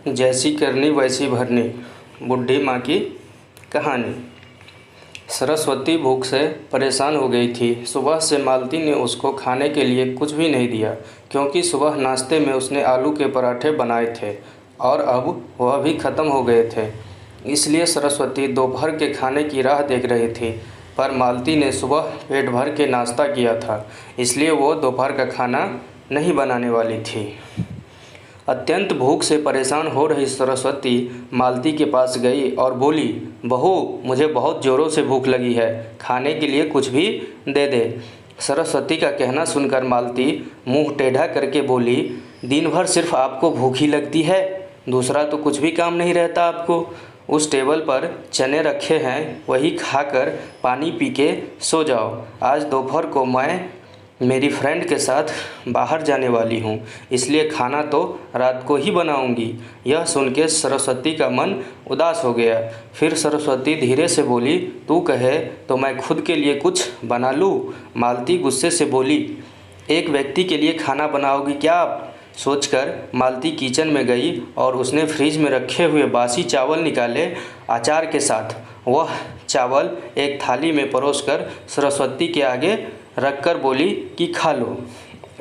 जैसी करनी वैसी भरनी, बुढ़ी माँ की कहानी। सरस्वती भूख से परेशान हो गई थी। सुबह से मालती ने उसको खाने के लिए कुछ भी नहीं दिया, क्योंकि सुबह नाश्ते में उसने आलू के पराठे बनाए थे और अब वह भी ख़त्म हो गए थे। इसलिए सरस्वती दोपहर के खाने की राह देख रही थी, पर मालती ने सुबह पेट भर के नाश्ता किया था, इसलिए वो दोपहर का खाना नहीं बनाने वाली थी। अत्यंत भूख से परेशान हो रही सरस्वती मालती के पास गई और बोली, बहू, मुझे बहुत ज़ोरों से भूख लगी है, खाने के लिए कुछ भी दे दे। सरस्वती का कहना सुनकर मालती मुंह टेढ़ा करके बोली, दिन भर सिर्फ आपको भूख ही लगती है, दूसरा तो कुछ भी काम नहीं रहता आपको। उस टेबल पर चने रखे हैं, वही खाकर पानी पी के सो जाओ। आज दोपहर को मैं मेरी फ्रेंड के साथ बाहर जाने वाली हूँ, इसलिए खाना तो रात को ही बनाऊँगी। यह सुन के सरस्वती का मन उदास हो गया। फिर सरस्वती धीरे से बोली, तू कहे तो मैं खुद के लिए कुछ बना लूँ। मालती गुस्से से बोली, एक व्यक्ति के लिए खाना बनाओगी क्या आप? सोचकर मालती किचन में गई और उसने फ्रिज में रखे हुए बासी चावल निकाले अचार के साथ। वह चावल एक थाली में परोसकर सरस्वती के आगे रखकर बोली कि खा लो।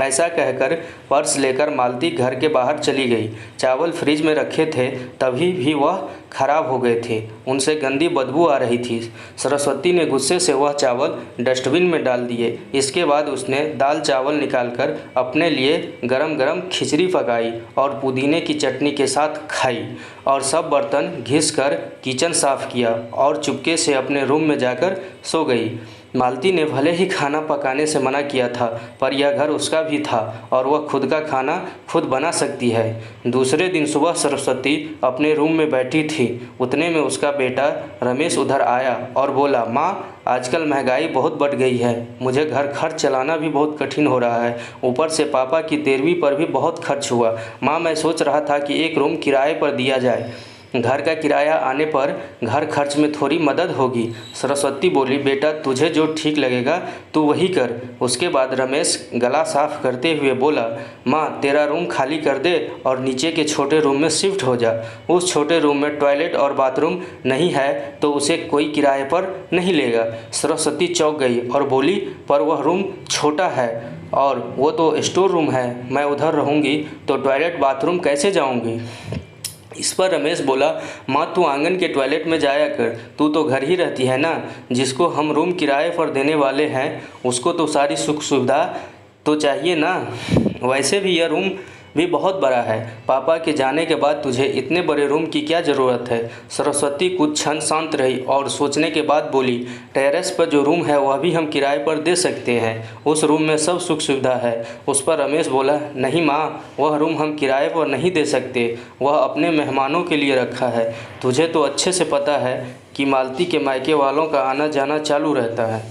ऐसा कहकर पर्स लेकर मालती घर के बाहर चली गई। चावल फ्रिज में रखे थे, तभी भी वह खराब हो गए थे, उनसे गंदी बदबू आ रही थी। सरस्वती ने गुस्से से वह चावल डस्टबिन में डाल दिए। इसके बाद उसने दाल चावल निकालकर अपने लिए गरम गरम खिचड़ी पकाई और पुदीने की चटनी के साथ खाई और सब बर्तन घिस कर किचन साफ़ किया और चुपके से अपने रूम में जाकर सो गई। मालती ने भले ही खाना पकाने से मना किया था, पर यह घर उसका भी था और वह खुद का खाना खुद बना सकती है। दूसरे दिन सुबह सरस्वती अपने रूम में बैठी थी, उतने में उसका बेटा रमेश उधर आया और बोला, माँ, आजकल महंगाई बहुत बढ़ गई है, मुझे घर खर्च चलाना भी बहुत कठिन हो रहा है, ऊपर से पापा की 13वीं पर भी बहुत खर्च हुआ। माँ, मैं सोच रहा था कि एक रूम किराए पर दिया जाए, घर का किराया आने पर घर खर्च में थोड़ी मदद होगी। सरस्वती बोली, बेटा, तुझे जो ठीक लगेगा तू वही कर। उसके बाद रमेश गला साफ करते हुए बोला, माँ, तेरा रूम खाली कर दे और नीचे के छोटे रूम में शिफ्ट हो जा। उस छोटे रूम में टॉयलेट और बाथरूम नहीं है तो उसे कोई किराए पर नहीं लेगा। सरस्वती चौंक गई और बोली, पर वह रूम छोटा है और वो तो स्टोर रूम है, मैं उधर रहूँगी तो टॉयलेट बाथरूम कैसे जाऊँगी? इस पर रमेश बोला, माँ, तू आंगन के टॉयलेट में जाया कर, तू तो घर ही रहती है ना। जिसको हम रूम किराए पर देने वाले हैं उसको तो सारी सुख सुविधा तो चाहिए ना। वैसे भी यह रूम भी बहुत बड़ा है, पापा के जाने के बाद तुझे इतने बड़े रूम की क्या ज़रूरत है? सरस्वती कुछ क्षण शांत रही और सोचने के बाद बोली, टेरेस पर जो रूम है वह भी हम किराए पर दे सकते हैं, उस रूम में सब सुख सुविधा है। उस पर रमेश बोला, नहीं माँ, वह रूम हम किराए पर नहीं दे सकते, वह अपने मेहमानों के लिए रखा है। तुझे तो अच्छे से पता है कि मालती के मायके वालों का आना जाना चालू रहता है,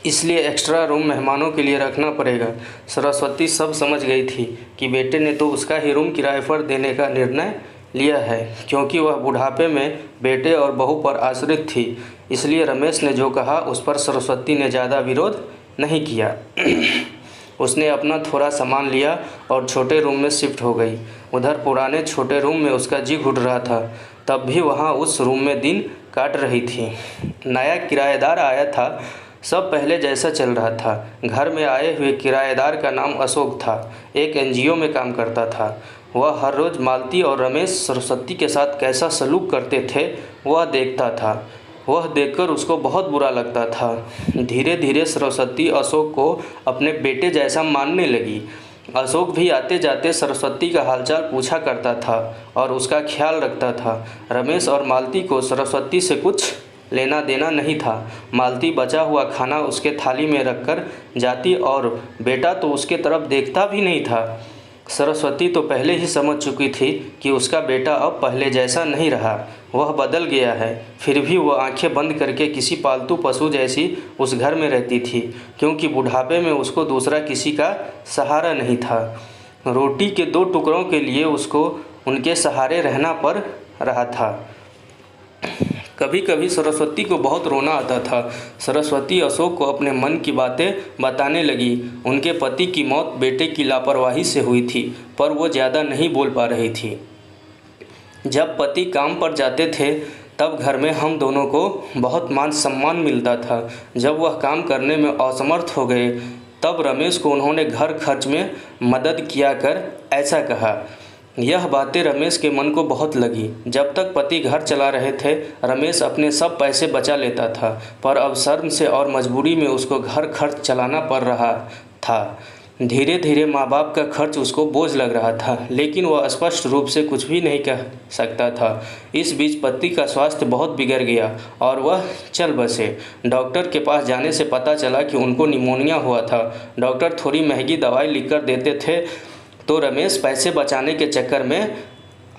इसलिए एक्स्ट्रा रूम मेहमानों के लिए रखना पड़ेगा। सरस्वती सब समझ गई थी कि बेटे ने तो उसका ही रूम किराए पर देने का निर्णय लिया है, क्योंकि वह बुढ़ापे में बेटे और बहू पर आश्रित थी। इसलिए रमेश ने जो कहा उस पर सरस्वती ने ज़्यादा विरोध नहीं किया। उसने अपना थोड़ा सामान लिया और छोटे रूम में शिफ्ट हो गई। उधर पुराने छोटे रूम में उसका जी घुट रहा था, तब भी वहाँ उस रूम में दिन काट रही थी। नया किराएदार आया था, सब पहले जैसा चल रहा था। घर में आए हुए किराएदार का नाम अशोक था, एक एनजीओ में काम करता था। वह हर रोज़ मालती और रमेश सरस्वती के साथ कैसा सलूक करते थे वह देखता था। वह देखकर उसको बहुत बुरा लगता था। धीरे धीरे सरस्वती अशोक को अपने बेटे जैसा मानने लगी। अशोक भी आते जाते सरस्वती का हालचाल पूछा करता था और उसका ख्याल रखता था। रमेश और मालती को सरस्वती से कुछ लेना देना नहीं था। मालती बचा हुआ खाना उसके थाली में रखकर जाती और बेटा तो उसके तरफ देखता भी नहीं था। सरस्वती तो पहले ही समझ चुकी थी कि उसका बेटा अब पहले जैसा नहीं रहा, वह बदल गया है। फिर भी वह आंखें बंद करके किसी पालतू पशु जैसी उस घर में रहती थी, क्योंकि बुढ़ापे में उसको दूसरा किसी का सहारा नहीं था। रोटी के 2 टुकड़ों के लिए उसको उनके सहारे रहना पड़ रहा था। कभी कभी सरस्वती को बहुत रोना आता था। सरस्वती अशोक को अपने मन की बातें बताने लगी। उनके पति की मौत बेटे की लापरवाही से हुई थी, पर वो ज़्यादा नहीं बोल पा रही थी। जब पति काम पर जाते थे तब घर में हम दोनों को बहुत मान सम्मान मिलता था। जब वह काम करने में असमर्थ हो गए तब रमेश को उन्होंने घर खर्च में मदद किया कर ऐसा कहा। यह बातें रमेश के मन को बहुत लगी। जब तक पति घर चला रहे थे रमेश अपने सब पैसे बचा लेता था, पर अब शर्म से और मजबूरी में उसको घर खर्च चलाना पड़ रहा था। धीरे धीरे माँ बाप का खर्च उसको बोझ लग रहा था, लेकिन वह स्पष्ट रूप से कुछ भी नहीं कह सकता था। इस बीच पति का स्वास्थ्य बहुत बिगड़ गया और वह चल बसे। डॉक्टर के पास जाने से पता चला कि उनको निमोनिया हुआ था। डॉक्टर थोड़ी महंगी दवाई लिखकर देते थे तो रमेश पैसे बचाने के चक्कर में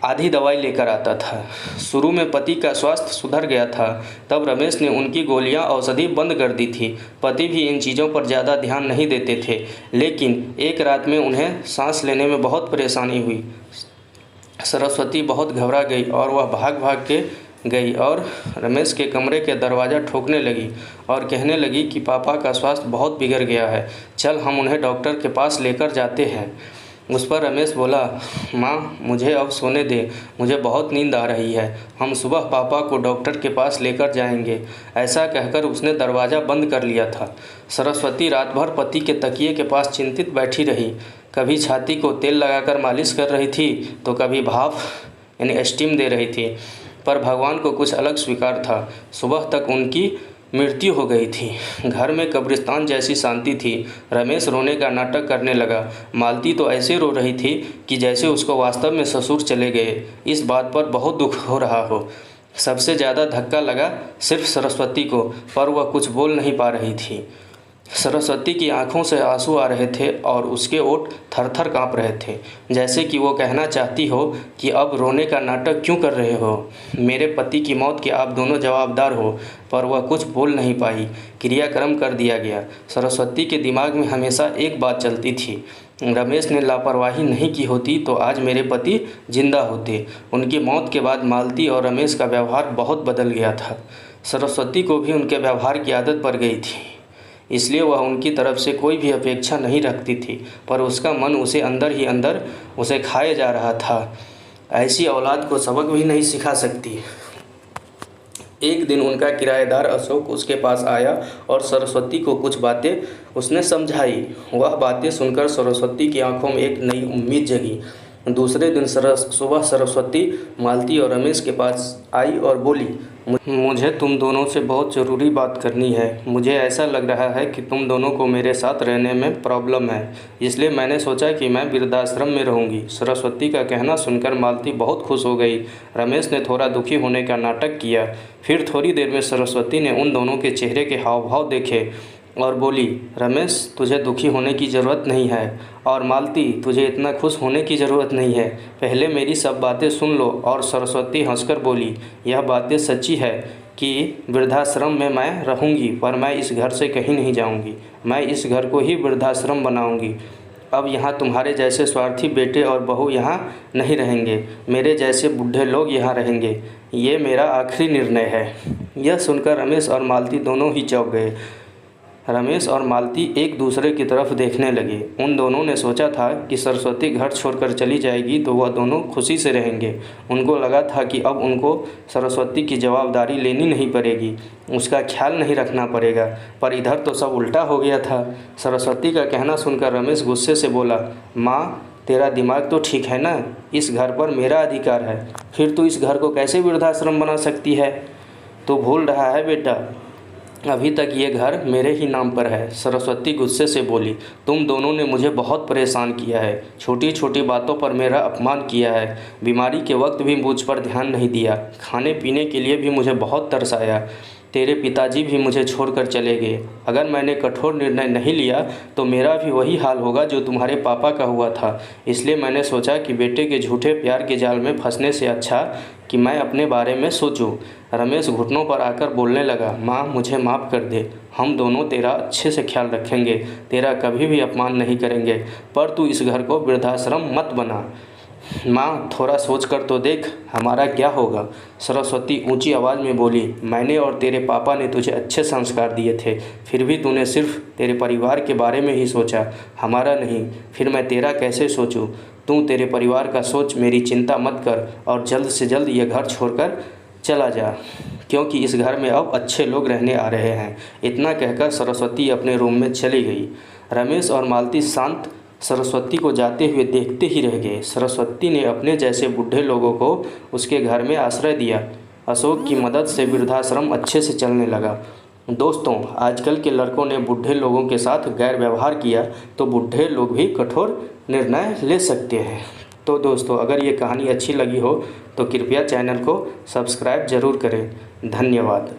आधी दवाई लेकर आता था। शुरू में पति का स्वास्थ्य सुधर गया था, तब रमेश ने उनकी गोलियां औषधि बंद कर दी थी। पति भी इन चीज़ों पर ज़्यादा ध्यान नहीं देते थे, लेकिन एक रात में उन्हें सांस लेने में बहुत परेशानी हुई। सरस्वती बहुत घबरा गई और वह भाग भाग के गई और रमेश के कमरे के दरवाज़ा ठोकने लगी और कहने लगी कि पापा का स्वास्थ्य बहुत बिगड़ गया है, चल हम उन्हें डॉक्टर के पास लेकर जाते हैं। उस पर रमेश बोला, माँ मुझे अब सोने दे, मुझे बहुत नींद आ रही है, हम सुबह पापा को डॉक्टर के पास लेकर जाएंगे। ऐसा कहकर उसने दरवाज़ा बंद कर लिया था। सरस्वती रात भर पति के तकिए के पास चिंतित बैठी रही। कभी छाती को तेल लगाकर मालिश कर रही थी तो कभी भाप यानी स्टीम दे रही थी, पर भगवान को कुछ अलग स्वीकार था। सुबह तक उनकी मृत्यु हो गई थी। घर में कब्रिस्तान जैसी शांति थी। रमेश रोने का नाटक करने लगा। मालती तो ऐसे रो रही थी कि जैसे उसको वास्तव में ससुर चले गए। इस बात पर बहुत दुख हो रहा हो। सबसे ज़्यादा धक्का लगा सिर्फ सरस्वती को, पर वह कुछ बोल नहीं पा रही थी। सरस्वती की आंखों से आंसू आ रहे थे और उसके ओठ थरथर काँप रहे थे, जैसे कि वो कहना चाहती हो कि अब रोने का नाटक क्यों कर रहे हो, मेरे पति की मौत के आप दोनों जवाबदार हो। पर वह कुछ बोल नहीं पाई। क्रियाक्रम कर दिया गया। सरस्वती के दिमाग में हमेशा एक बात चलती थी, रमेश ने लापरवाही नहीं की होती तो आज मेरे पति जिंदा होते। उनकी मौत के बाद मालती और रमेश का व्यवहार बहुत बदल गया था। सरस्वती को भी उनके व्यवहार की आदत पड़ गई थी, इसलिए वह उनकी तरफ से कोई भी अपेक्षा नहीं रखती थी, पर उसका मन उसे अंदर ही अंदर उसे खाए जा रहा था। ऐसी औलाद को सबक भी नहीं सिखा सकती। एक दिन उनका किराएदार अशोक उसके पास आया और सरस्वती को कुछ बातें उसने समझाई। वह बातें सुनकर सरस्वती की आंखों में एक नई उम्मीद जगी। दूसरे दिन सुबह सरस्वती मालती और रमेश के पास आई और बोली, मुझे तुम दोनों से बहुत ज़रूरी बात करनी है। मुझे ऐसा लग रहा है कि तुम दोनों को मेरे साथ रहने में प्रॉब्लम है, इसलिए मैंने सोचा कि मैं वृद्धाश्रम में रहूंगी। सरस्वती का कहना सुनकर मालती बहुत खुश हो गई। रमेश ने थोड़ा दुखी होने का नाटक किया। फिर थोड़ी देर में सरस्वती ने उन दोनों के चेहरे के हाव भाव देखे और बोली, रमेश तुझे दुखी होने की ज़रूरत नहीं है और मालती तुझे इतना खुश होने की ज़रूरत नहीं है। पहले मेरी सब बातें सुन लो। और सरस्वती हंसकर बोली, यह बातें सच्ची है कि वृद्धाश्रम में मैं रहूंगी, पर मैं इस घर से कहीं नहीं जाऊंगी। मैं इस घर को ही वृद्धाश्रम बनाऊंगी। अब यहाँ तुम्हारे जैसे स्वार्थी बेटे और बहू यहाँ नहीं रहेंगे, मेरे जैसे बूढ़े लोग यहाँ रहेंगे। ये मेरा आखिरी निर्णय है। यह सुनकर रमेश और मालती दोनों ही चौंक गए। रमेश और मालती एक दूसरे की तरफ देखने लगे। उन दोनों ने सोचा था कि सरस्वती घर छोड़कर चली जाएगी तो वह दोनों खुशी से रहेंगे। उनको लगा था कि अब उनको सरस्वती की जवाबदारी लेनी नहीं पड़ेगी, उसका ख्याल नहीं रखना पड़ेगा, पर इधर तो सब उल्टा हो गया था। सरस्वती का कहना सुनकर रमेश गुस्से से बोला, माँ तेरा दिमाग तो ठीक है ना, इस घर पर मेरा अधिकार है, फिर तू इस घर को कैसे वृद्धाश्रम बना सकती है? तो भूल रहा है बेटा, अभी तक ये घर मेरे ही नाम पर है। सरस्वती गुस्से से बोली, तुम दोनों ने मुझे बहुत परेशान किया है, छोटी छोटी बातों पर मेरा अपमान किया है, बीमारी के वक्त भी मुझ पर ध्यान नहीं दिया, खाने पीने के लिए भी मुझे बहुत तरसाया। तेरे पिताजी भी मुझे छोड़कर चले गए। अगर मैंने कठोर निर्णय नहीं लिया तो मेरा भी वही हाल होगा जो तुम्हारे पापा का हुआ था। इसलिए मैंने सोचा कि बेटे के झूठे प्यार के जाल में फंसने से अच्छा कि मैं अपने बारे में सोचूं। रमेश घुटनों पर आकर बोलने लगा, माँ मुझे माफ़ कर दे, हम दोनों तेरा अच्छे से ख्याल रखेंगे, तेरा कभी भी अपमान नहीं करेंगे, पर तू इस घर को वृद्धाश्रम मत बना। माँ थोड़ा सोच कर तो देख हमारा क्या होगा। सरस्वती ऊंची आवाज़ में बोली, मैंने और तेरे पापा ने तुझे अच्छे संस्कार दिए थे, फिर भी तूने सिर्फ तेरे परिवार के बारे में ही सोचा, हमारा नहीं। फिर मैं तेरा कैसे सोचूं? तू तेरे परिवार का सोच, मेरी चिंता मत कर और जल्द से जल्द ये घर छोड़कर चला जा, क्योंकि इस घर में अब अच्छे लोग रहने आ रहे हैं। इतना कहकर सरस्वती अपने रूम में चली गई। रमेश और मालती शांत सरस्वती को जाते हुए देखते ही रह गए। सरस्वती ने अपने जैसे बूढ़े लोगों को उसके घर में आश्रय दिया। अशोक की मदद से वृद्धाश्रम अच्छे से चलने लगा। दोस्तों, आजकल के लड़कों ने बूढ़े लोगों के साथ गैर व्यवहार किया तो बूढ़े लोग भी कठोर निर्णय ले सकते हैं। तो दोस्तों, अगर ये कहानी अच्छी लगी हो तो कृपया चैनल को सब्सक्राइब ज़रूर करें। धन्यवाद।